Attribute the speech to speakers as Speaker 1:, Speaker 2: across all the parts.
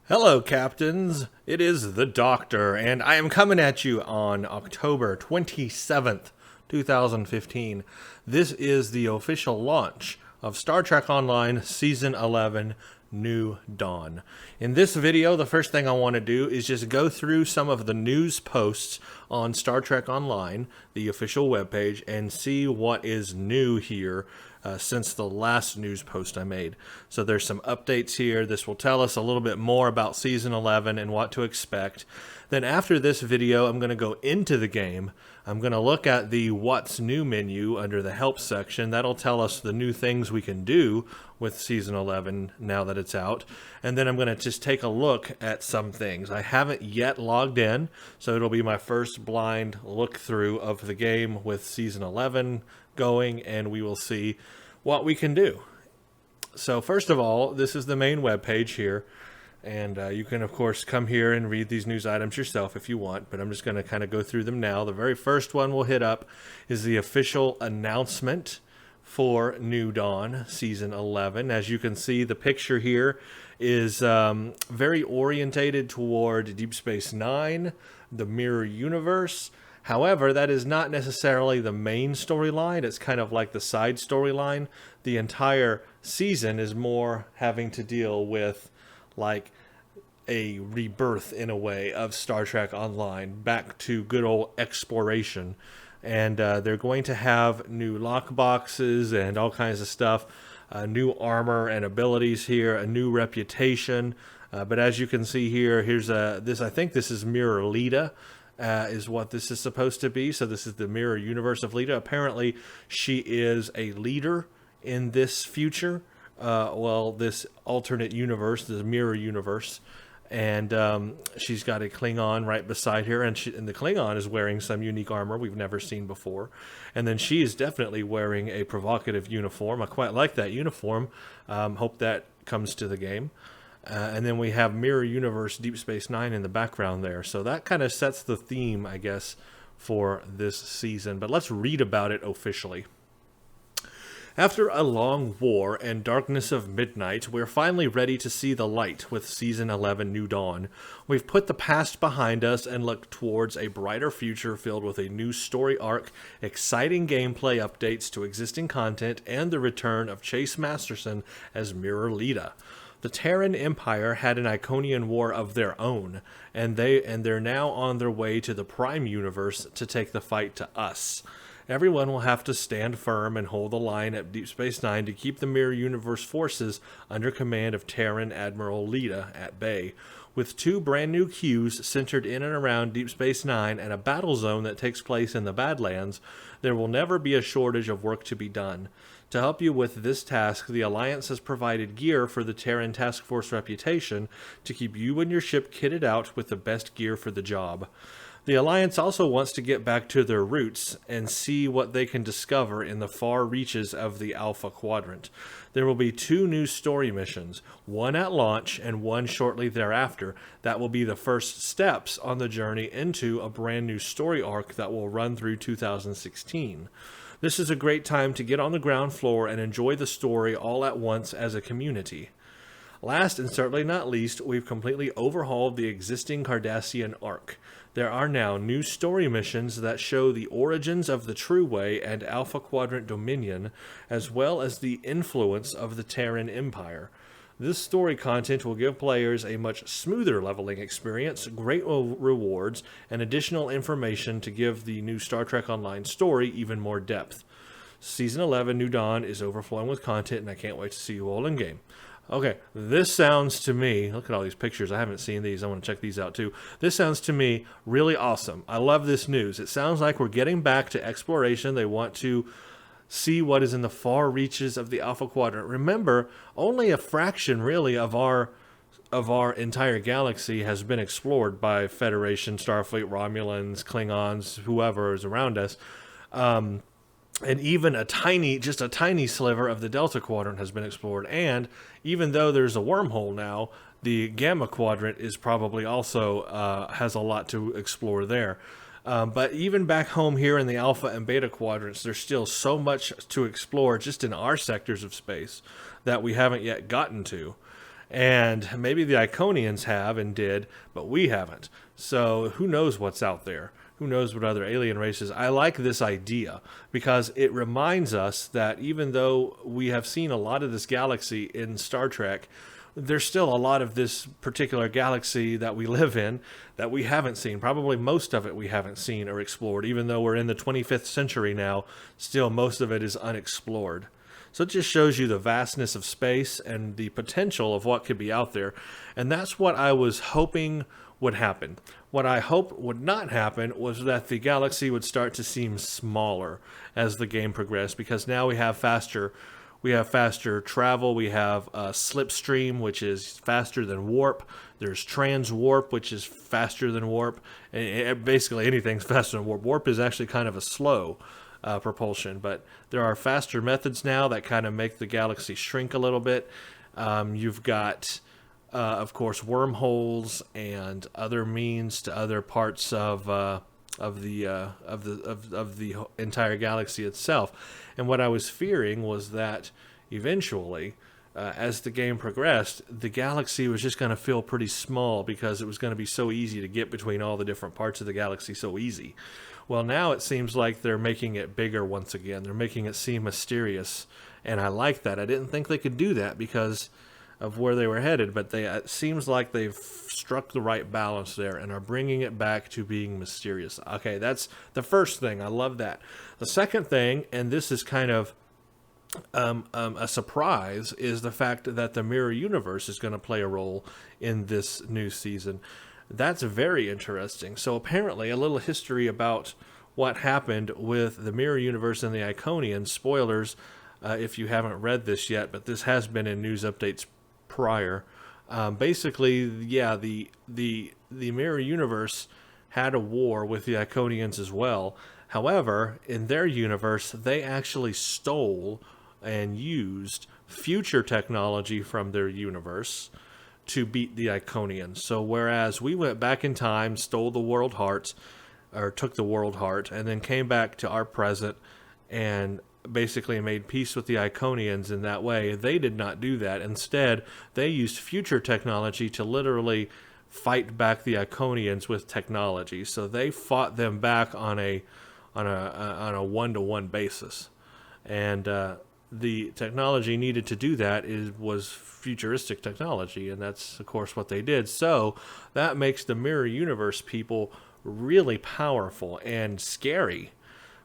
Speaker 1: Hello, Captains. It is the Doctor, and I am coming at you on October 27th, 2015. This is the official launch of Star Trek Online Season 11 New Dawn. In this video, the first thing I want to do is just go through some of the news posts on Star Trek Online, the official webpage, and see what is new here since the last news post I made. So there's some updates here. This will tell us a little bit more about Season 11 and what to expect. Then after this video, I'm going to go into the game. I'm going to look at the What's New menu under the Help section. That'll tell us the new things we can do with Season 11 now that it's out. And then I'm going to just take a look at some things. I haven't yet logged in, so it'll be my first blind look through of the game with Season 11 going, and we will see what we can do. So first of all, this is the main web page here, and you can of course come here and read these news items yourself if you want, but I'm just going to kind of go through them now. The very first one we'll hit up is the official announcement for New Dawn Season 11. As you can see, the picture here is very orientated toward Deep Space Nine, the Mirror Universe. However, that is not necessarily the main storyline. It's kind of like the side storyline. The entire season is more having to deal with like a rebirth in a way of Star Trek Online, back to good old exploration. And they're going to have new lock boxes and all kinds of stuff, new armor and abilities here, a new reputation. But as you can see here, here's this. I think this is Mirror Lita. Is what this is supposed to be. So this is the mirror universe of Lita. Apparently, she is a leader in this future. This alternate universe, the mirror universe. And she's got a Klingon right beside her. And the Klingon is wearing some unique armor we've never seen before. And then she is definitely wearing a provocative uniform. I quite like that uniform. Hope that comes to the game. And then we have Mirror Universe Deep Space Nine in the background there. So that kind of sets the theme, I guess, for this season. But let's read about it officially. After a long war and darkness of midnight, we're finally ready to see the light with Season 11 New Dawn. We've put the past behind us and look towards a brighter future filled with a new story arc, exciting gameplay updates to existing content, and the return of Chase Masterson as Mirror Lita. The Terran Empire had an Iconian war of their own, and they're now on their way to the Prime Universe to take the fight to us. Everyone will have to stand firm and hold the line at Deep Space Nine to keep the Mirror Universe forces under command of Terran Admiral Lita at bay. With two brand new queues centered in and around Deep Space Nine and a battle zone that takes place in the Badlands, there will never be a shortage of work to be done. To help you with this task, the Alliance has provided gear for the Terran Task Force reputation to keep you and your ship kitted out with the best gear for the job. The Alliance also wants to get back to their roots and see what they can discover in the far reaches of the Alpha Quadrant. There will be two new story missions, one at launch and one shortly thereafter. That will be the first steps on the journey into a brand new story arc that will run through 2016. This is a great time to get on the ground floor and enjoy the story all at once as a community. Last and certainly not least, we've completely overhauled the existing Cardassian arc. There are now new story missions that show the origins of the True Way and Alpha Quadrant Dominion, as well as the influence of the Terran Empire. This story content will give players a much smoother leveling experience, great rewards, and additional information to give the new Star Trek Online story even more depth. Season 11 New Dawn is overflowing with content, and I can't wait to see you all in game. Okay, this sounds to me, look at all these pictures, I haven't seen these, I want to check these out too. This sounds to me really awesome. I love this news. It sounds like we're getting back to exploration. They want to see what is in the far reaches of the Alpha Quadrant. Remember, only a fraction really of our entire galaxy has been explored by Federation, Starfleet, Romulans, Klingons, whoever is around us. And even just a tiny sliver of the Delta Quadrant has been explored. And even though there's a wormhole now, the Gamma Quadrant is probably also has a lot to explore there. But even back home here in the Alpha and Beta Quadrants, there's still so much to explore just in our sectors of space that we haven't yet gotten to. And maybe the Iconians have and did, but we haven't. So who knows what's out there? Who knows what other alien races? I like this idea because it reminds us that even though we have seen a lot of this galaxy in Star Trek, there's still a lot of this particular galaxy that we live in that we haven't seen. Probably most of it we haven't seen or explored. Even though we're in the 25th century now, still most of it is unexplored. So it just shows you the vastness of space and the potential of what could be out there. And that's what I was hoping would happen. What I hoped would not happen was that the galaxy would start to seem smaller as the game progressed, because now we have faster travel. We have slipstream, which is faster than warp. There's transwarp, which is faster than warp. And basically anything's faster than warp. Warp is actually kind of a slow propulsion, but there are faster methods now that kind of make the galaxy shrink a little bit. You've got, of course, wormholes and other means to other parts of the entire galaxy itself. And what I was fearing was that eventually, as the game progressed, the galaxy was just going to feel pretty small because it was going to be so easy to get between all the different parts of the galaxy so easy. Well, now it seems like they're making it bigger once again. They're making it seem mysterious, and I like that. I didn't think they could do that because of where they were headed, but it seems like they've struck the right balance there and are bringing it back to being mysterious. Okay, that's the first thing. I love that. The second thing, and this is kind of a surprise, is the fact that the mirror universe is going to play a role in this new season. That's very interesting. So apparently, a little history about what happened with the mirror universe and the Iconians. Spoilers if you haven't read this yet, but this has been in news updates prior. Basically, yeah, the mirror universe had a war with the Iconians as well. However, in their universe, they actually stole and used future technology from their universe to beat the Iconians. So whereas we went back in time, stole the world heart, or took the world heart, and then came back to our present and basically made peace with the Iconians in that way, they did not do that. Instead, they used future technology to literally fight back the Iconians with technology. So they fought them back on a one-to-one basis. And the technology needed to do that was futuristic technology, and that's, of course, what they did. So that makes the mirror universe people really powerful and scary,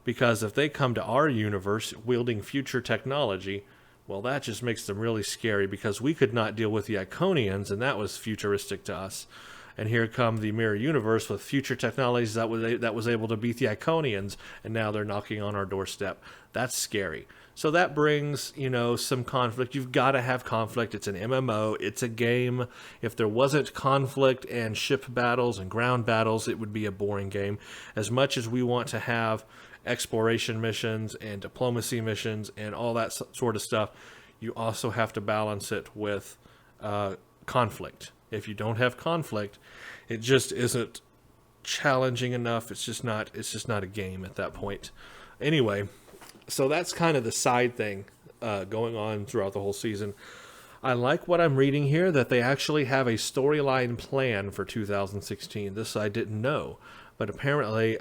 Speaker 1: because if they come to our universe wielding future technology, well, that just makes them really scary, because we could not deal with the Iconians, and that was futuristic to us. And here come the mirror universe with future technologies that was able to beat the Iconians, and now they're knocking on our doorstep. That's scary. So that brings, some conflict. You've got to have conflict. It's an MMO. It's a game. If there wasn't conflict and ship battles and ground battles, it would be a boring game. As much as we want to have exploration missions and diplomacy missions and all that sort of stuff, you also have to balance it with conflict. If you don't have conflict, it just isn't challenging enough. It's just not a game at that point. Anyway, so that's kind of the side thing going on throughout the whole season. I like what I'm reading here, that they actually have a storyline plan for 2016. This I didn't know. But apparently,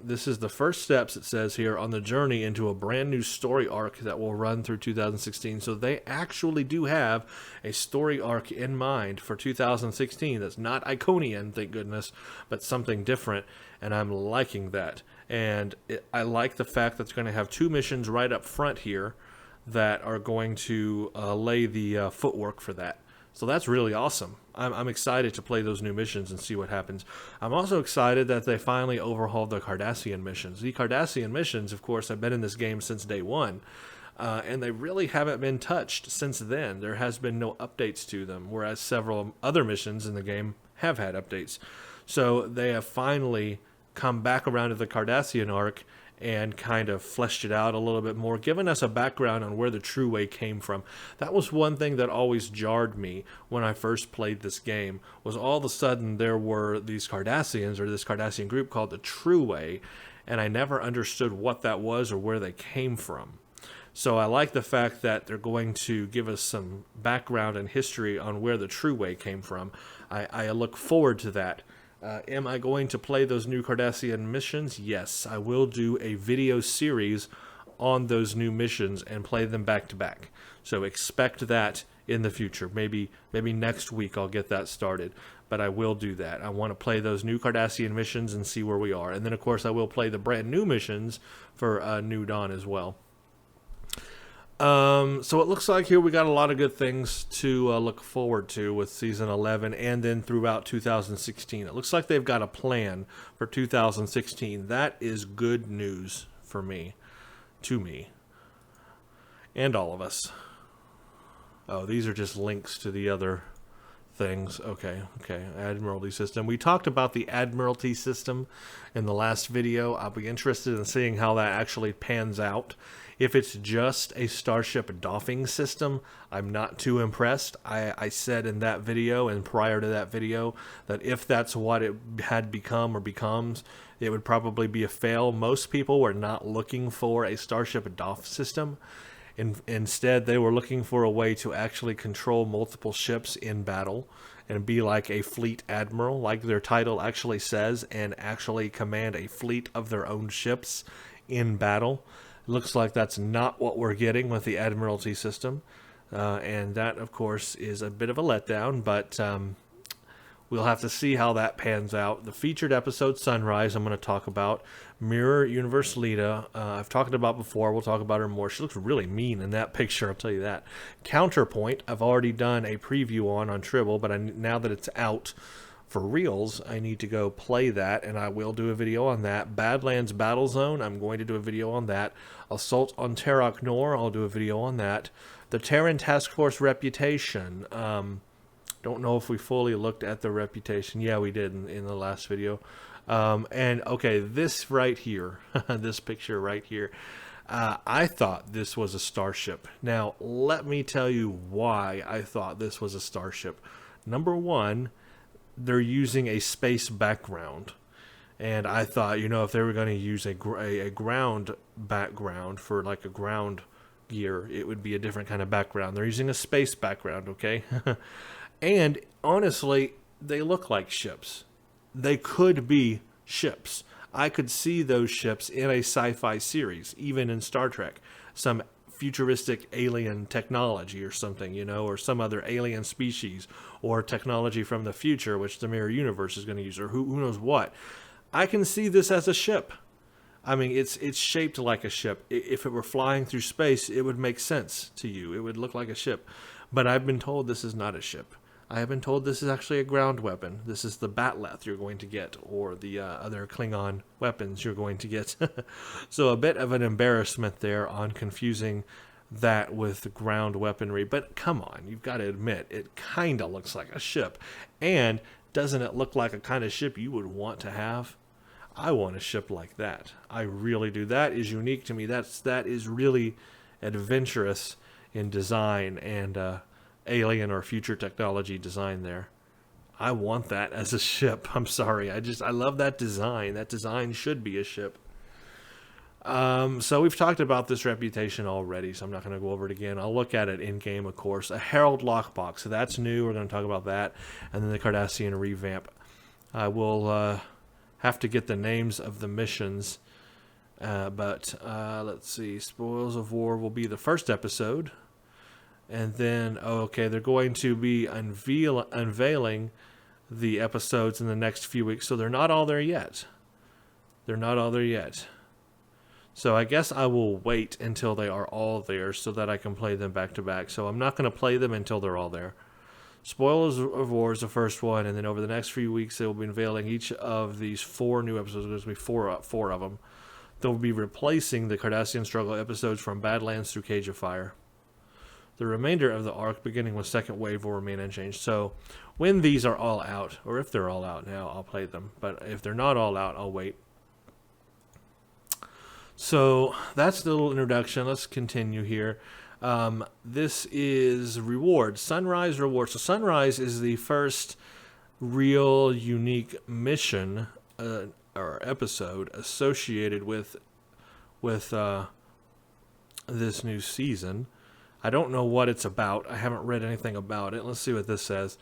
Speaker 1: this is the first steps, it says here, on the journey into a brand new story arc that will run through 2016. So they actually do have a story arc in mind for 2016 that's not Iconian, thank goodness, but something different. And I'm liking that. And I like the fact that it's going to have 2 missions right up front here that are going to lay the footwork for that. So that's really awesome. I'm excited to play those new missions and see what happens. I'm also excited that they finally overhauled the Cardassian missions. The Cardassian missions, of course, have been in this game since day one, and they really haven't been touched since then. There has been no updates to them, whereas several other missions in the game have had updates. So they have finally come back around to the Cardassian arc and kind of fleshed it out a little bit more, giving us a background on where the True Way came from. That was one thing that always jarred me when I first played this game, was all of a sudden there were these Cardassians, or this Cardassian group called the True Way, and I never understood what that was or where they came from. So I like the fact that they're going to give us some background and history on where the True Way came from. I look forward to that. Am I going to play those new Cardassian missions? Yes, I will do a video series on those new missions and play them back to back. So expect that in the future. Maybe next week I'll get that started. But I will do that. I want to play those new Cardassian missions and see where we are. And then, of course, I will play the brand new missions for New Dawn as well. So it looks like here we got a lot of good things to look forward to with Season 11 and then throughout 2016. It looks like they've got a plan for 2016. That is good news for me, to me, and all of us. Oh, these are just links to the other things. Okay. Admiralty system. We talked about the Admiralty system in the last video. I'll be interested in seeing how that actually pans out. If it's just a Starship doffing system, I'm not too impressed. I said in that video and prior to that video that if that's what it had become or becomes, it would probably be a fail. Most people were not looking for a Starship doff system. Instead, they were looking for a way to actually control multiple ships in battle and be like a fleet admiral, like their title actually says, and actually command a fleet of their own ships in battle. It looks like that's not what we're getting with the Admiralty system, and that, of course, is a bit of a letdown, but we'll have to see how that pans out. The featured episode, Sunrise, I'm going to talk about. Mirror Universe Lita, I've talked about before. We'll talk about her more. She looks really mean in that picture, I'll tell you that. Counterpoint, I've already done a preview on Tribble, but now that it's out for reals, I need to go play that, and I will do a video on that. Badlands Battle Zone, I'm going to do a video on that. Assault on Terok Nor, I'll do a video on that. The Terran Task Force Reputation, don't know if we fully looked at the reputation. Yeah, we did in the last video. And okay, this right here, this picture right here, I thought this was a starship. Now, let me tell you why I thought this was a starship. Number one, they're using a space background. And I thought, if they were going to use a ground background for like a ground gear, it would be a different kind of background. They're using a space background, okay? And honestly, they look like ships. They could be ships. I could see those ships in a sci-fi series, even in Star Trek. Some futuristic alien technology or something, or some other alien species or technology from the future, which the Mirror Universe is going to use, or who knows what. I can see this as a ship. I mean, it's shaped like a ship. If it were flying through space, it would make sense to you. It would look like a ship. But I've been told this is not a ship. I have been told this is actually a ground weapon. This is the Batleth you're going to get, or the other Klingon weapons you're going to get. So a bit of an embarrassment there on confusing that with ground weaponry. But come on, you've got to admit, it kind of looks like a ship. And doesn't it look like a kind of ship you would want to have? I want a ship like that. I really do. That is unique to me. That is really adventurous in design and alien or future technology design there. I want that as a ship. I'm sorry. I love that design. That design should be a ship. So we've talked about this reputation already, so I'm not going to go over it again. I'll look at it in-game, of course. A Herald Lockbox. So that's new. We're going to talk about that. And then the Cardassian revamp. I will have to get the names of the missions. But let's see. Spoils of War will be the first episode. And then, they're going to be unveiling the episodes in the next few weeks. So they're not all there yet. So I guess I will wait until they are all there so that I can play them back to back. So I'm not going to play them until they're all there. Spoilers of War is the first one. And then over the next few weeks, they will be unveiling each of these 4 new episodes. There's going to be four of them. They'll be replacing the Cardassian Struggle episodes from Badlands through Cage of Fire. The remainder of the arc, beginning with Second Wave, will remain unchanged. So when these are all out, or if they're all out now, I'll play them. But if they're not all out, I'll wait. So that's the little introduction. Let's continue here. This is rewards. Sunrise rewards. So Sunrise is the first real unique mission or episode associated with this new season. I don't know what it's about. I haven't read anything about it. Let's see what this says.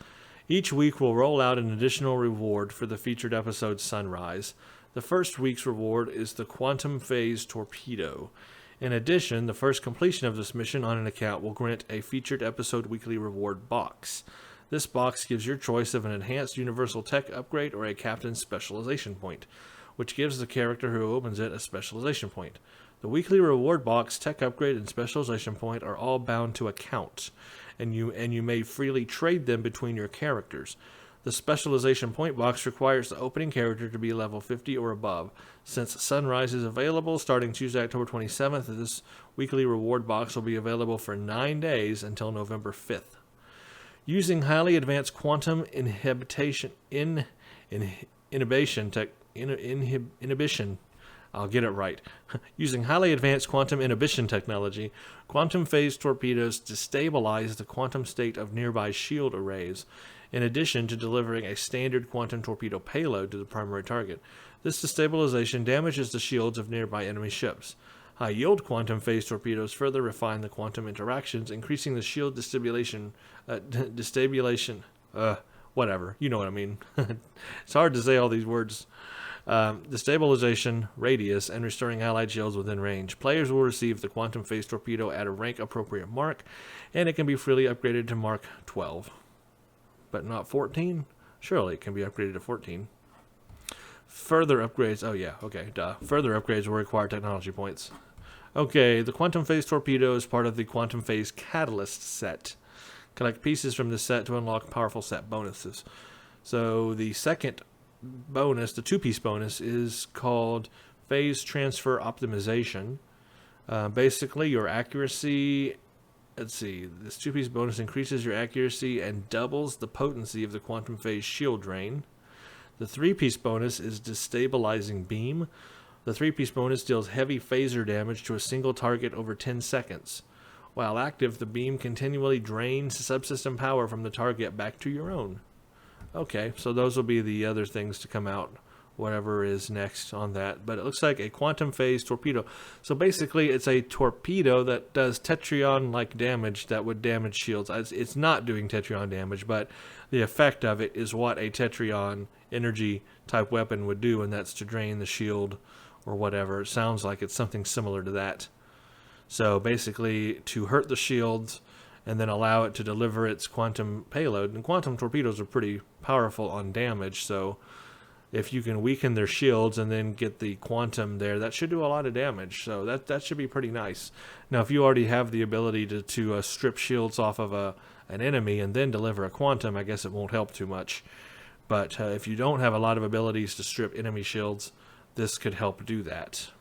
Speaker 1: Each week will roll out an additional reward for the featured episode Sunrise. The first week's reward is the Quantum Phase Torpedo. In addition, the first completion of this mission on an account will grant a featured episode weekly reward box. This box gives your choice of an enhanced universal tech upgrade or a captain's specialization point, which gives the character who opens it a specialization point. The weekly reward box, tech upgrade, and specialization point are all bound to account, and you may freely trade them between your characters. The specialization point box requires the opening character to be level 50 or above. Since Sunrise is available starting Tuesday, October 27th, this weekly reward box will be available for 9 days until November 5th. Using highly advanced quantum inhibition, I'll get it right. Using highly advanced quantum inhibition technology, quantum phase torpedoes destabilize the quantum state of nearby shield arrays, in addition to delivering a standard quantum torpedo payload to the primary target. This destabilization damages the shields of nearby enemy ships. High-yield quantum phase torpedoes further refine the quantum interactions, increasing the shield whatever, you know what I mean. It's hard to say all these words. Destabilization, radius, and restoring allied shields within range. Players will receive the quantum phase torpedo at a rank-appropriate mark, and it can be freely upgraded to Mark 12. But not 14? Surely it can be upgraded to 14. Further upgrades, Further upgrades will require technology points. Okay, the Quantum Phase Torpedo is part of the Quantum Phase Catalyst set. Collect pieces from this set to unlock powerful set bonuses. So the second bonus, the two-piece bonus, is called Phase Transfer Optimization. Basically, your accuracy... this two-piece bonus increases your accuracy and doubles the potency of the Quantum Phase Shield Drain. The three-piece bonus is Destabilizing Beam. The three-piece bonus deals heavy phaser damage to a single target over 10 seconds. While active, the beam continually drains subsystem power from the target back to your own. Okay, so those will be the other things to come out, whatever is next on that. But it looks like a quantum phase torpedo. So basically, it's a torpedo that does Tetryon-like damage that would damage shields. It's not doing Tetryon damage, but the effect of it is what a Tetryon energy-type weapon would do, and that's to drain the shield or whatever. It sounds like it's something similar to that. So basically, to hurt the shields and then allow it to deliver its quantum payload. And quantum torpedoes are pretty powerful on damage, so if you can weaken their shields and then get the quantum there, that should do a lot of damage. So that should be pretty nice. Now, if you already have the ability to strip shields off of an enemy and then deliver a quantum, I guess it won't help too much. But if you don't have a lot of abilities to strip enemy shields, this could help do that.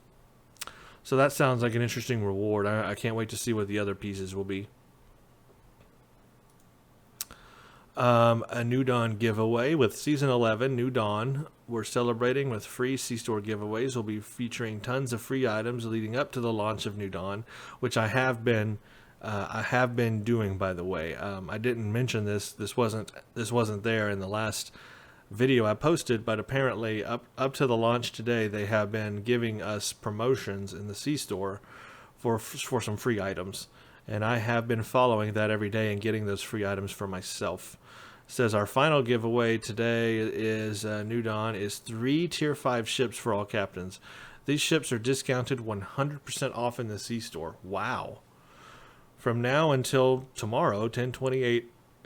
Speaker 1: So that sounds like an interesting reward. I can't wait to see what the other pieces will be. A New Dawn giveaway with Season 11, New Dawn. We're celebrating with free C-Store giveaways. We'll be featuring tons of free items leading up to the launch of New Dawn, which I have been doing, by the way. I didn't mention this. This wasn't there in the last video I posted, but apparently up to the launch today, they have been giving us promotions in the C-Store for some free items. And I have been following that every day and getting those free items for myself. It says our final giveaway today is New Dawn is 3 Tier 5 ships for all captains. These ships are discounted 100% off in the C-Store. Wow. From now until tomorrow, 10/28,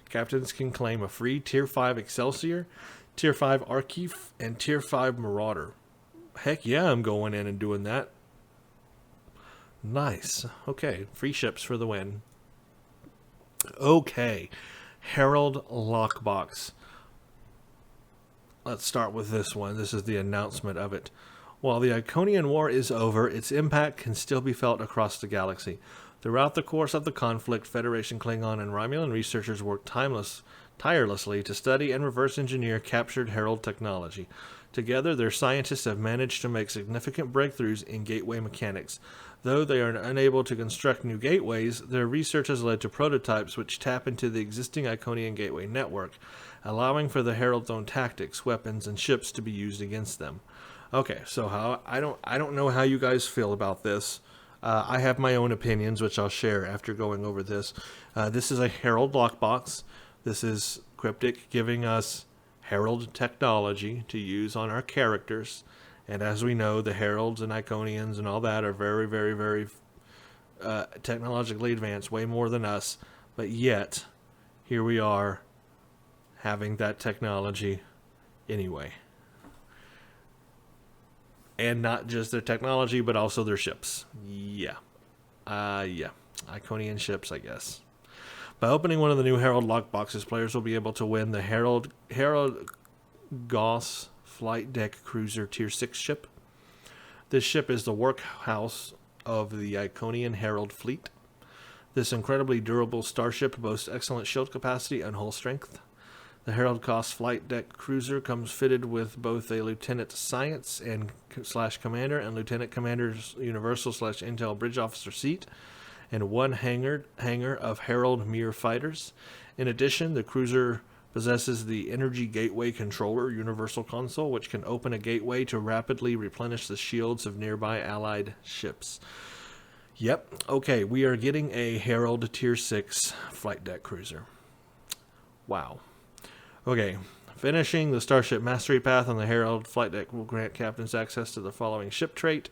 Speaker 1: captains can claim a free Tier 5 Excelsior, Tier 5 Archief, and Tier 5 Marauder. Heck yeah, I'm going in and doing that. Nice. Okay, free ships for the win. Okay, Herald Lockbox. Let's start with this one. This is the announcement of it. While the Iconian War is over, its impact can still be felt across the galaxy. Throughout the course of the conflict, Federation Klingon and Romulan researchers worked tirelessly to study and reverse engineer captured Herald technology. Together, their scientists have managed to make significant breakthroughs in gateway mechanics. Though they are unable to construct new gateways, their research has led to prototypes which tap into the existing Iconian gateway network, allowing for the Herald's own tactics, weapons, and ships to be used against them. Okay, so I don't know how you guys feel about this. I have my own opinions, which I'll share after going over this. This is a Herald lockbox. This is Cryptic giving us Herald technology to use on our characters. And as we know, the Heralds and Iconians and all that are very, very, very technologically advanced, way more than us. But yet, here we are having that technology anyway. And not just their technology, but also their ships. Yeah. Iconian ships, I guess. By opening one of the new Herald lockboxes, players will be able to win the Herald Goss Flight Deck Cruiser Tier 6 ship. This ship is the workhouse of the Iconian Herald fleet. This incredibly durable starship boasts excellent shield capacity and hull strength. The Herald Goss Flight Deck Cruiser comes fitted with both a Lieutenant Science and / Commander and Lieutenant Commander's Universal / Intel Bridge Officer seat, and one hangar of Herald Mir fighters. In addition, the cruiser possesses the Energy Gateway Controller Universal Console, which can open a gateway to rapidly replenish the shields of nearby allied ships. Yep, okay, we are getting a Herald Tier 6 Flight Deck Cruiser. Wow. Okay, finishing the Starship Mastery Path on the Herald Flight Deck will grant captains access to the following ship trait: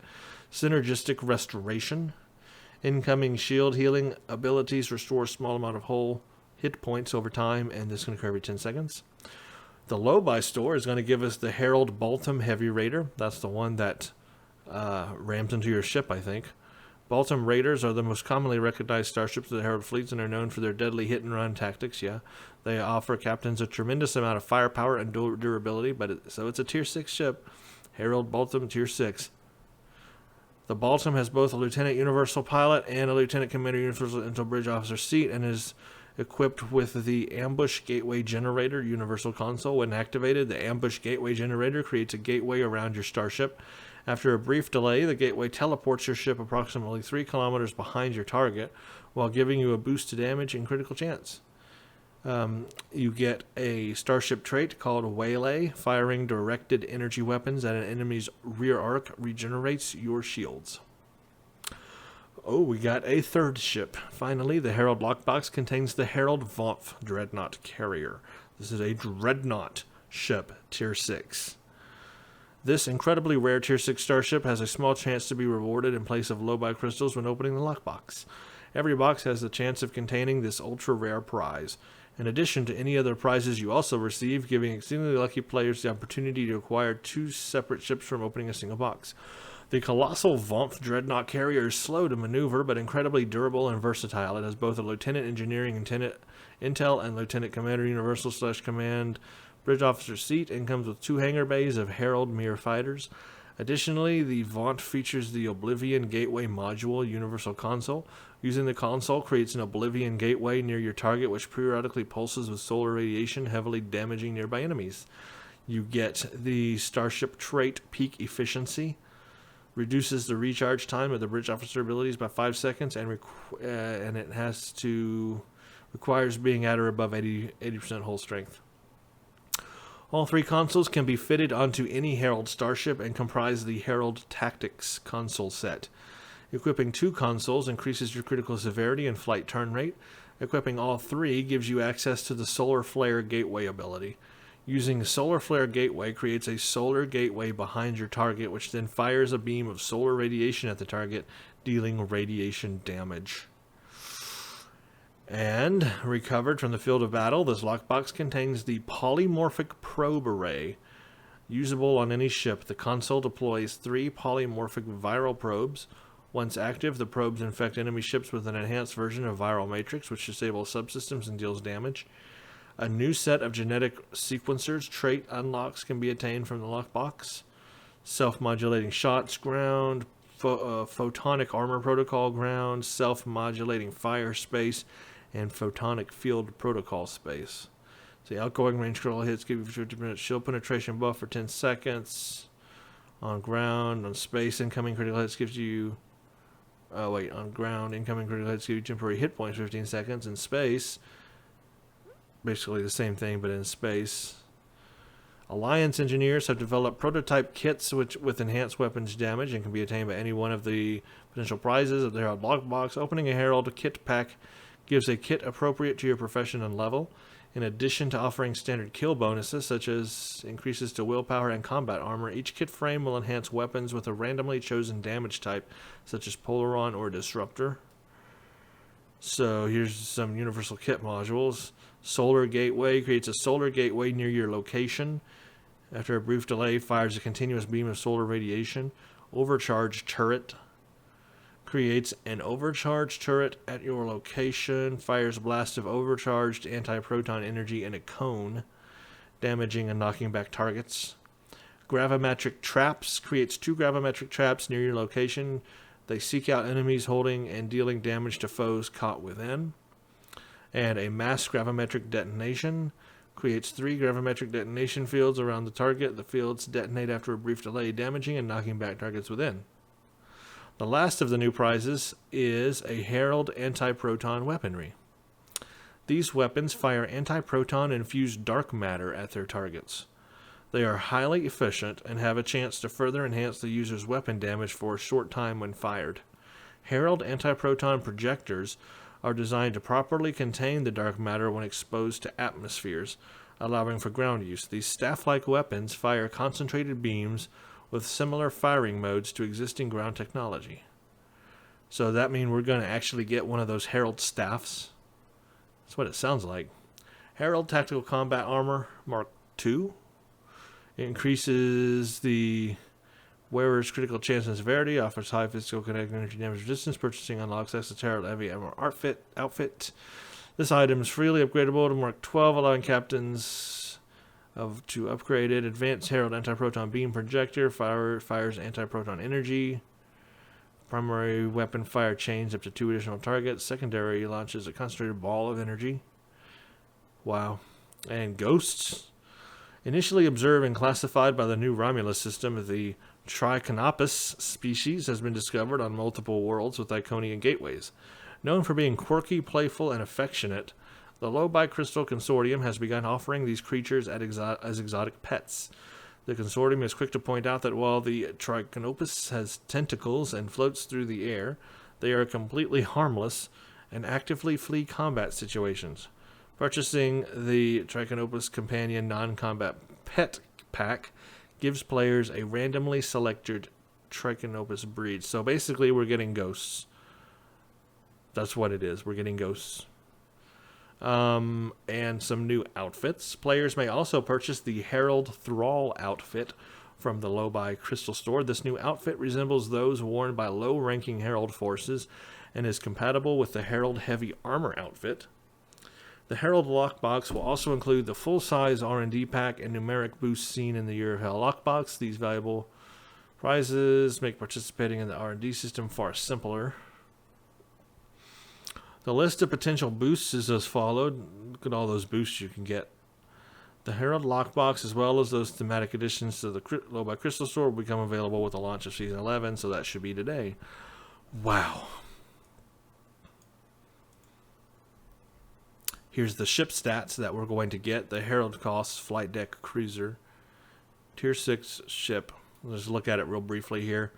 Speaker 1: Synergistic Restoration. Incoming shield healing abilities restore a small amount of hull hit points over time, and this can occur every 10 seconds. The low-buy store is going to give us the Herald Baltum Heavy Raider. That's the one that rams into your ship, I think. Baltum Raiders are the most commonly recognized starships of the Herald fleets and are known for their deadly hit-and-run tactics, yeah. They offer captains a tremendous amount of firepower and durability, so it's a Tier 6 ship. Herald Baltum Tier 6. The Baltum has both a Lieutenant Universal Pilot and a Lieutenant Commander Universal Intel Bridge Officer seat and is equipped with the Ambush Gateway Generator Universal Console. When activated, the Ambush Gateway Generator creates a gateway around your starship. After a brief delay, the gateway teleports your ship approximately 3 kilometers behind your target while giving you a boost to damage and critical chance. You get a starship trait called Waylay. Firing directed energy weapons at an enemy's rear arc regenerates your shields. Oh, we got a third ship. Finally, the Herald lockbox contains the Herald Vomph Dreadnought Carrier. This is a Dreadnought ship, Tier 6. This incredibly rare Tier 6 starship has a small chance to be rewarded in place of low-buy crystals when opening the lockbox. Every box has the chance of containing this ultra-rare prize, in addition to any other prizes you also receive, giving extremely lucky players the opportunity to acquire 2 separate ships from opening a single box. The colossal Vomph Dreadnought Carrier is slow to maneuver, but incredibly durable and versatile. It has both a Lieutenant Engineering Intel and Lieutenant Commander Universal / Command Bridge Officer seat, and comes with 2 hangar bays of Herald Mir fighters. Additionally, the Vaunt features the Oblivion Gateway Module Universal Console. Using the console creates an Oblivion Gateway near your target, which periodically pulses with solar radiation, heavily damaging nearby enemies. You get the Starship trait Peak Efficiency. Reduces the recharge time of the Bridge Officer abilities by 5 seconds, and it requires being at or above 80% hull strength. All 3 consoles can be fitted onto any Herald starship and comprise the Herald Tactics console set. Equipping 2 consoles increases your critical severity and flight turn rate. Equipping all 3 gives you access to the Solar Flare Gateway ability. Using Solar Flare Gateway creates a solar gateway behind your target, which then fires a beam of solar radiation at the target, dealing radiation damage. And, recovered from the field of battle, this lockbox contains the Polymorphic Probe Array. Usable on any ship, the console deploys 3 polymorphic viral probes. Once active, the probes infect enemy ships with an enhanced version of Viral Matrix, which disables subsystems and deals damage. A new set of genetic sequencers trait unlocks can be attained from the lockbox. Self-modulating shots ground, photonic armor protocol ground, self-modulating fire space, and photonic field protocol space. So outgoing range critical hits give you 50% shield penetration buff for 10 seconds. On ground, on space, incoming critical hits gives you... on ground, incoming critical hits give you temporary hit points for 15 seconds. In space... basically the same thing, but in space. Alliance engineers have developed prototype kits with enhanced weapons damage and can be attained by any one of the potential prizes of the Herald Lockbox. Opening a Herald kit pack gives a kit appropriate to your profession and level. In addition to offering standard kill bonuses, such as increases to willpower and combat armor, each kit frame will enhance weapons with a randomly chosen damage type, such as Polaron or Disruptor. So here's some universal kit modules. Solar Gateway creates a solar gateway near your location. After a brief delay, fires a continuous beam of solar radiation. Overcharge Turret creates an overcharged turret at your location. Fires a blast of overcharged anti-proton energy in a cone, damaging and knocking back targets. Gravimetric Traps creates 2 gravimetric traps near your location. They seek out enemies holding and dealing damage to foes caught within. And a Mass Gravimetric Detonation creates 3 gravimetric detonation fields around the target. The fields detonate after a brief delay, damaging and knocking back targets within. The last of the new prizes is a Herald Anti-Proton Weaponry. These weapons fire anti-proton infused dark matter at their targets. They are highly efficient and have a chance to further enhance the user's weapon damage for a short time when fired. Herald Anti-Proton Projectors are designed to properly contain the dark matter when exposed to atmospheres, allowing for ground use. These staff-like weapons fire concentrated beams with similar firing modes to existing ground technology. So that means we're going to actually get one of those Herald staffs. That's what it sounds like. Herald Tactical Combat Armor Mark II. It increases the wearer's critical chance and severity, offers high physical kinetic energy damage resistance. Purchasing unlocks access to Herald Heavy Armor outfit. This item is freely upgradable to Mark 12, allowing captains to upgrade it. Advanced Herald Anti-Proton Beam Projector fires anti-proton energy. Primary weapon fire chains up to 2 additional targets. Secondary launches a concentrated ball of energy. Wow. And Ghosts. Initially observed and classified by the new Romulus system, the Trichonopus species has been discovered on multiple worlds with Iconian gateways. Known for being quirky, playful, and affectionate, the Low Crystal Consortium has begun offering these creatures as exotic pets. The Consortium is quick to point out that while the Trichonopus has tentacles and floats through the air, they are completely harmless and actively flee combat situations. Purchasing the Trichonopus Companion Non-Combat Pet Pack gives players a randomly selected Trichonopus breed. So basically we're getting ghosts. That's what it is. We're getting ghosts. And some new outfits. Players may also purchase the Herald Thrall outfit from the Low Crystal Store. This new outfit resembles those worn by low-ranking Herald forces and is compatible with the Herald Heavy Armor outfit. The Herald Lockbox will also include the full-size R&D pack and numeric boost seen in the Year of Hell Lockbox. These valuable prizes make participating in the R&D system far simpler. The list of potential boosts is as followed. Look at all those boosts you can get. The Herald Lockbox, as well as those thematic additions to the Low Crystal Store, will become available with the launch of Season 11, so that should be today. Wow. Here's the ship stats that we're going to get. The Herald costs Flight Deck Cruiser. Tier 6 ship. Let's look at it real briefly here.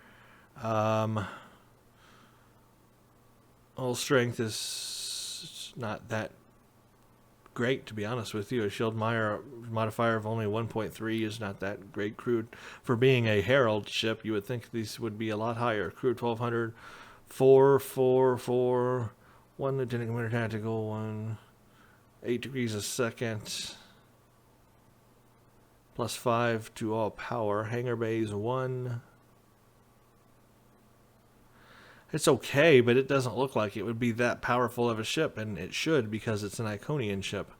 Speaker 1: Hull strength is not that great, to be honest with you. A shield modifier of only 1.3 is not that great. Crude, for being a Herald ship, you would think these would be a lot higher. Crude 1200, 444, 1 Lieutenant Commander Tactical, 1, 8 degrees a second, plus 5 to all power. Hangar bays 1. It's okay, but it doesn't look like it would be that powerful of a ship, and it should because it's an Iconian ship.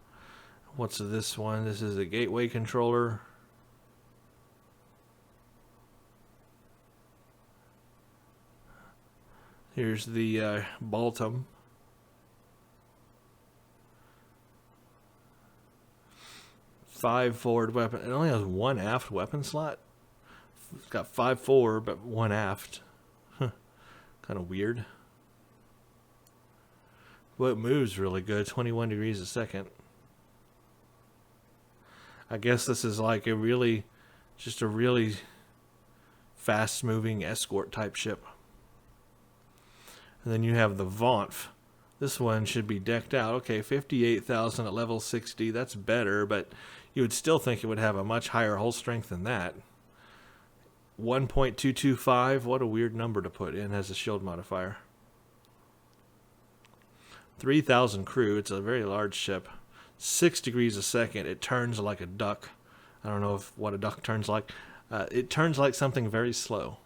Speaker 1: What's this one? This is a gateway controller. Here's the Baltum. Five forward weapon. It only has 1 aft weapon slot. It's got 5 forward, but 1 aft. Kind of weird. Well, it moves really good, 21 degrees a second. I guess this is like just a really fast-moving escort type ship. And then you have the Vaunf. This one should be decked out. Okay, 58,000 at level 60. That's better, but you would still think it would have a much higher hull strength than that. 1.225. What a weird number to put in as a shield modifier. 3,000 crew. It's a very large ship. 6 degrees a second. It turns like a duck. I don't know what a duck turns like. It turns like something very slow.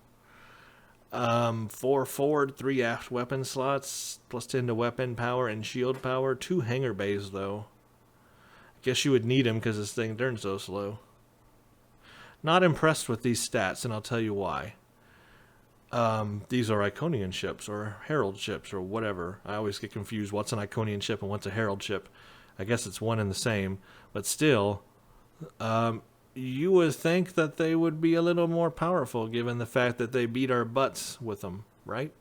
Speaker 1: 4 forward, 3 aft weapon slots, plus 10 to weapon power and shield power. 2 hangar bays, though. I guess you would need them because this thing turns so slow. Not impressed with these stats, and I'll tell you why. These are Iconian ships, or Herald ships, or whatever. I always get confused what's an Iconian ship and what's a Herald ship. I guess it's one and the same, but still, you would think that they would be a little more powerful given the fact that they beat our butts with them, right?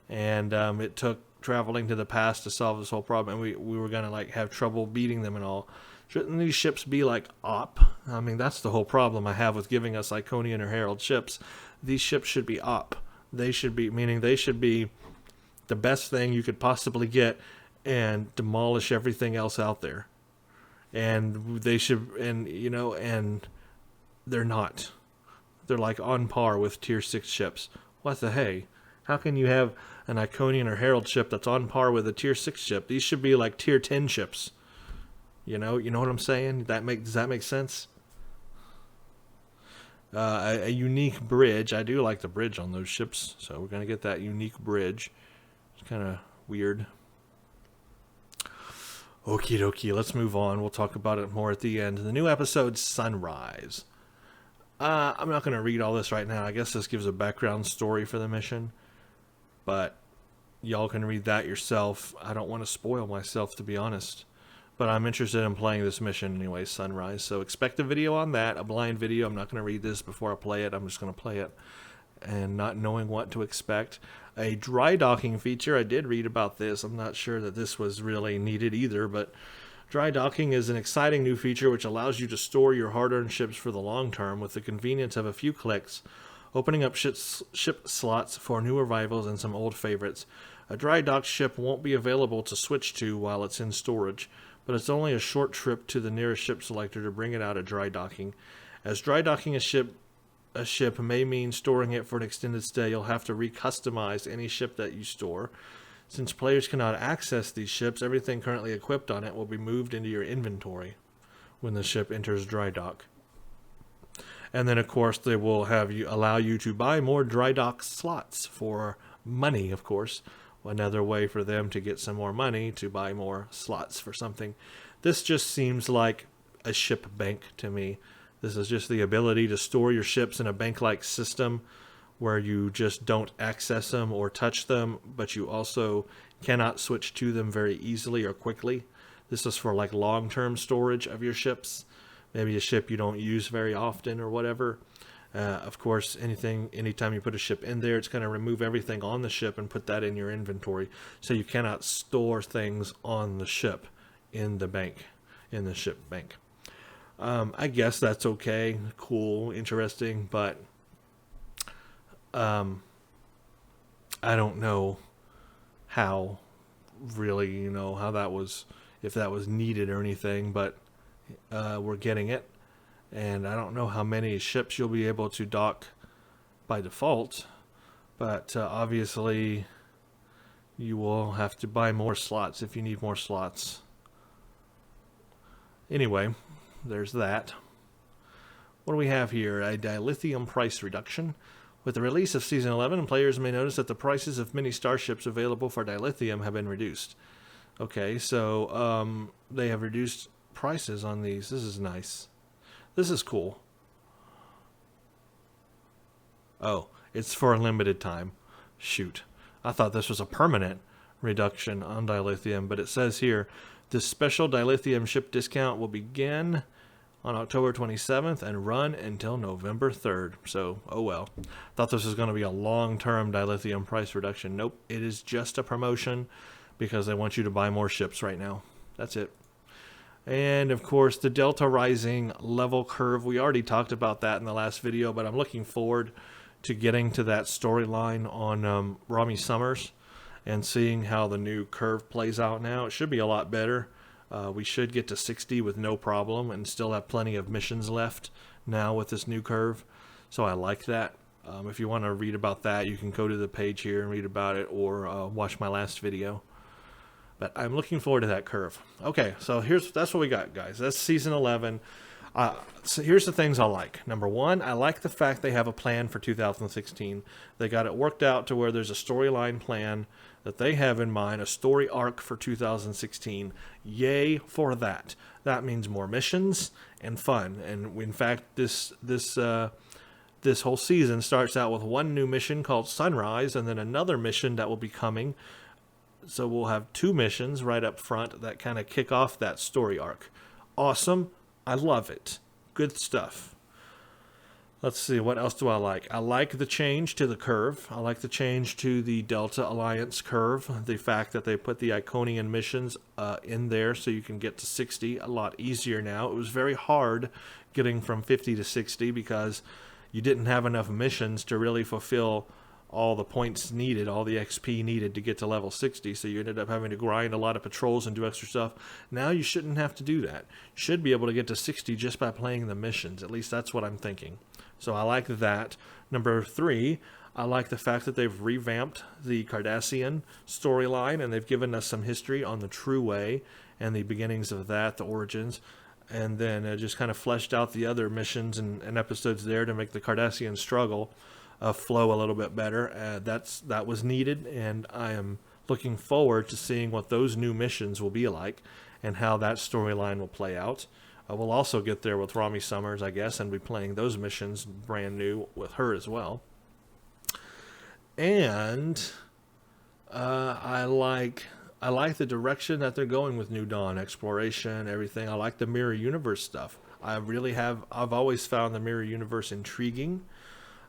Speaker 1: And it took traveling to the past to solve this whole problem, and we were going to like have trouble beating them and all. Shouldn't these ships be like op? I mean, that's the whole problem I have with giving us Iconian or Herald ships. These ships should be op. They should be, meaning they should be the best thing you could possibly get and demolish everything else out there. And they should, and they're not. They're like on par with tier 6 ships. What the hey? How can you have an Iconian or Herald ship that's on par with a tier 6 ship? These should be like tier 10 ships. You know what I'm saying? Does that make sense? A unique bridge. I do like the bridge on those ships, so we're gonna get that unique bridge. It's kind of weird. Okie dokie, let's move on. We'll talk about it more at the end. The new episode, Sunrise. I'm not going to read all this right now. I guess this gives a background story for the mission. But y'all can read that yourself. I don't want to spoil myself, to be honest. But I'm interested in playing this mission anyway, Sunrise. So expect a video on that, a blind video. I'm not going to read this before I play it. I'm just going to play it. And not knowing what to expect. A dry docking feature, I did read about this. I'm not sure that this was really needed either, but dry docking is an exciting new feature which allows you to store your hard-earned ships for the long term with the convenience of a few clicks, opening up ship slots for new arrivals and some old favorites. A dry docked ship won't be available to switch to while it's in storage, but it's only a short trip to the nearest ship selector to bring it out of dry docking. As dry docking a ship may mean storing it for an extended stay, you'll have to recustomize any ship that you store. Since players cannot access these ships, everything currently equipped on it will be moved into your inventory when the ship enters dry dock. And then, of course, they will allow you to buy more dry dock slots for money, of course. Another way for them to get some more money to buy more slots for something. This just seems like a ship bank to me. This is just the ability to store your ships in a bank-like system where you just don't access them or touch them, but you also cannot switch to them very easily or quickly. This is for like long-term storage of your ships. Maybe a ship you don't use very often or whatever. Of course, anytime you put a ship in there, it's going to remove everything on the ship and put that in your inventory. So you cannot store things on the ship in the bank, in the ship bank. I guess that's okay, cool, interesting, but I don't know how really, how that was, if that was needed or anything, but we're getting it. And I don't know how many ships you'll be able to dock by default, but obviously you will have to buy more slots if you need more slots. Anyway, there's that. What do we have here? A dilithium price reduction. With the release of Season 11, players may notice that the prices of many starships available for dilithium have been reduced. Okay, so they have reduced prices on these. This is nice. This is cool. Oh, it's for a limited time. Shoot. I thought this was a permanent reduction on dilithium, but it says here, this special dilithium ship discount will begin on October 27th and run until November 3rd. So, oh well. Thought this was going to be a long-term dilithium price reduction. Nope, it is just a promotion because they want you to buy more ships right now. That's it. And of course, the Delta Rising level curve. We already talked about that in the last video, but I'm looking forward to getting to that storyline on Rami Summers and seeing how the new curve plays out now. It should be a lot better. We should get to 60 with no problem and still have plenty of missions left now with this new curve. So I like that. If you want to read about that, you can go to the page here and read about it, or watch my last video. But I'm looking forward to that curve. Okay, so that's what we got, guys. That's season 11. So here's the things I like. Number one, I like the fact they have a plan for 2016. They got it worked out to where there's a storyline plan that they have in mind, a story arc for 2016. Yay for that. That means more missions and fun. And in fact, this whole season starts out with one new mission called Sunrise, and then another mission that will be coming. So we'll have two missions right up front that kind of kick off that story arc. Awesome. I love it. Good stuff. Let's see, what else do I like? I like the change to the curve. I like the change to the Delta Alliance curve. The fact that they put the Iconian missions in there so you can get to 60 a lot easier now. It was very hard getting from 50 to 60 because you didn't have enough missions to really fulfill all the points needed, all the XP needed to get to level 60, so you ended up having to grind a lot of patrols and do extra stuff. Now you shouldn't have to do that. You should be able to get to 60 just by playing the missions. At least that's what I'm thinking. So I like that. Number 3, I like the fact that they've revamped the Cardassian storyline, and they've given us some history on the True Way and the beginnings of that, the origins, and then just kind of fleshed out the other missions and episodes there to make the Cardassian struggle flow a little bit better. That was needed, and I am looking forward to seeing what those new missions will be like and how that storyline will play out. We'll also get there with Rami Summers, I guess, and be playing those missions brand new with her as well. And I like the direction that they're going with New Dawn, exploration, everything. I like the Mirror Universe stuff. I've always found the Mirror Universe intriguing.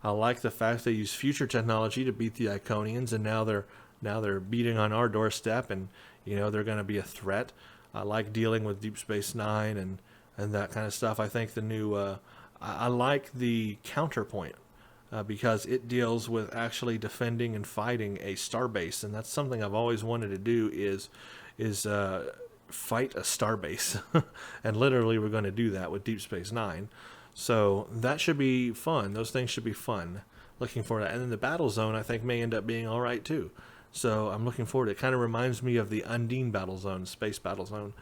Speaker 1: I like the fact they use future technology to beat the Iconians, and now they're beating on our doorstep, and they're going to be a threat. I like dealing with Deep Space Nine and that kind of stuff. I think the new I like the counterpoint because it deals with actually defending and fighting a starbase, and that's something I've always wanted to do is fight a starbase, and literally we're going to do that with Deep Space Nine. So that should be fun. Those things should be fun. Looking forward to that. And then the battle zone, I think, may end up being all right, too. So I'm looking forward to it. It kind of reminds me of the Undine battle zone, space battle zone.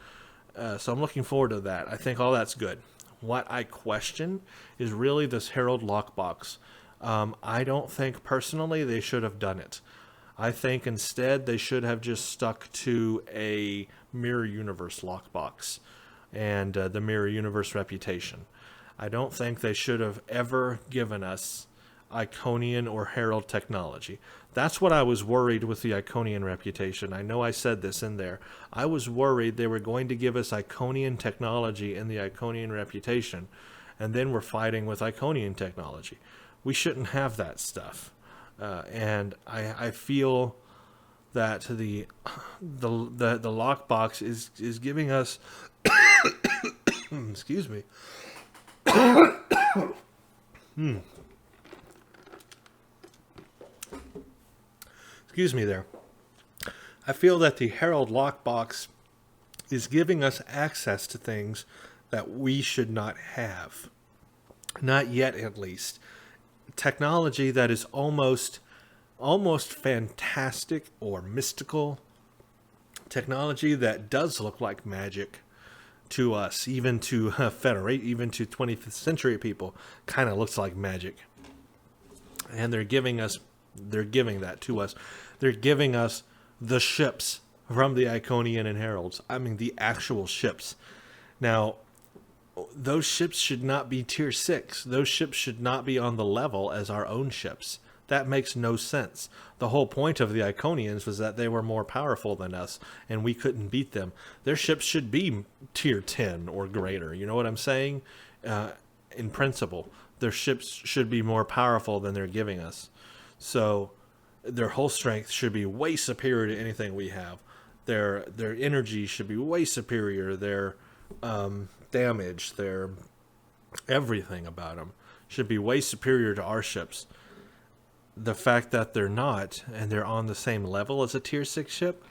Speaker 1: So I'm looking forward to that. I think all that's good. What I question is really this Herald lockbox. I don't think, personally, they should have done it. I think instead they should have just stuck to a Mirror Universe lockbox and the Mirror Universe reputation. I don't think they should have ever given us Iconian or Herald technology. That's what I was worried with the Iconian reputation. I know I said this in there. I was worried they were going to give us Iconian technology in the Iconian reputation, and then we're fighting with Iconian technology. We shouldn't have that stuff. And I feel that the lockbox is giving us excuse me. Excuse me there. I feel that the Herald lockbox is giving us access to things that we should not have. Not yet, at least. Technology that is almost fantastic or mystical. Technology that does look like magic to us, even to Federate, even to 20th century people, kind of looks like magic. And they're giving that to us. They're giving us the ships from the Iconian and Heralds. I mean, the actual ships. Now, those ships should not be tier 6. Those ships should not be on the level as our own ships. That makes no sense. The whole point of the Iconians was that they were more powerful than us, and we couldn't beat them. Their ships should be tier 10 or greater. You know what I'm saying? In principle, their ships should be more powerful than they're giving us. So their hull strength should be way superior to anything we have. Their energy should be way superior. Their damage, their everything about them should be way superior to our ships. The fact that they're not, and they're on the same level as a tier 6 ship,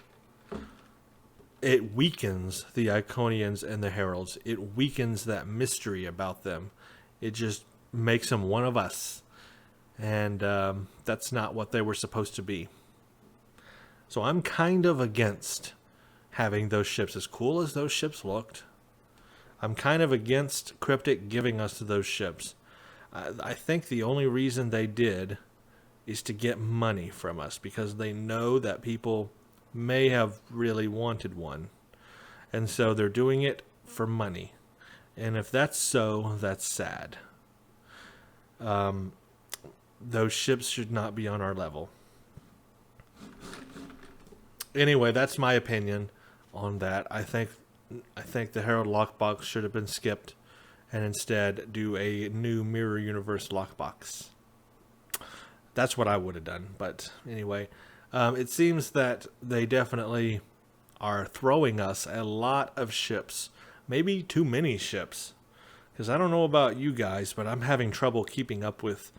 Speaker 1: it weakens the Iconians and the Heralds. It weakens that mystery about them. It just makes them one of us. And that's not what they were supposed to be. So I'm kind of against having those ships. As cool as those ships looked, I'm kind of against Cryptic giving us those ships. I think the only reason they did is to get money from us, because they know that people may have really wanted one. And so they're doing it for money. And if that's so, that's sad. Those ships should not be on our level. Anyway, that's my opinion on that. I think the Herald lockbox should have been skipped and instead do a new Mirror Universe lockbox. That's what I would have done. But anyway, it seems that they definitely are throwing us a lot of ships. Maybe too many ships. Because I don't know about you guys, but I'm having trouble keeping up with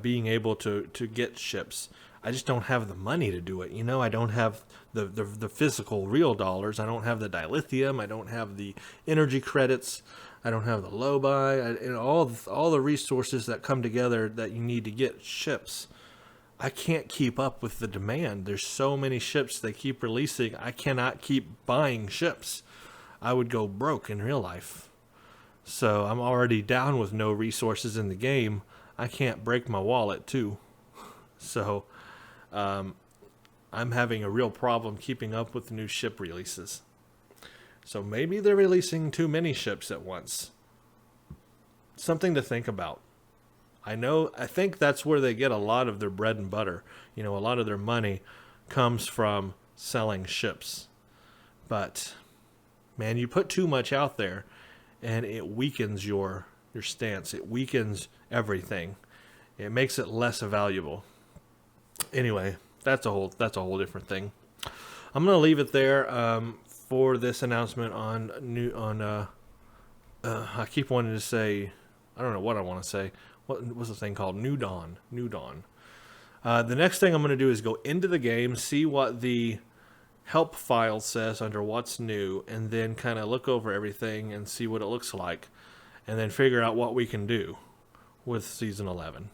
Speaker 1: being able to get ships. I just don't have the money to do it. You know, I don't have the physical real dollars. I don't have the dilithium. I don't have the energy credits. I don't have the lobi. All the resources that come together that you need to get ships. I can't keep up with the demand. There's so many ships they keep releasing. I cannot keep buying ships. I would go broke in real life. So I'm already down with no resources in the game. I can't break my wallet too. So I'm having a real problem keeping up with the new ship releases. So maybe they're releasing too many ships at once. Something to think about. I think that's where they get a lot of their bread and butter. You know, a lot of their money comes from selling ships. But, man, you put too much out there and it weakens your stance. It weakens everything. It makes it less valuable. Anyway, that's a whole different thing. I'm going to leave it there for this announcement I keep wanting to say, I don't know what I want to say. What's the thing called? New Dawn. The next thing I'm going to do is go into the game, see what the help file says under what's new, and then kind of look over everything and see what it looks like, and then figure out what we can do with Season 11.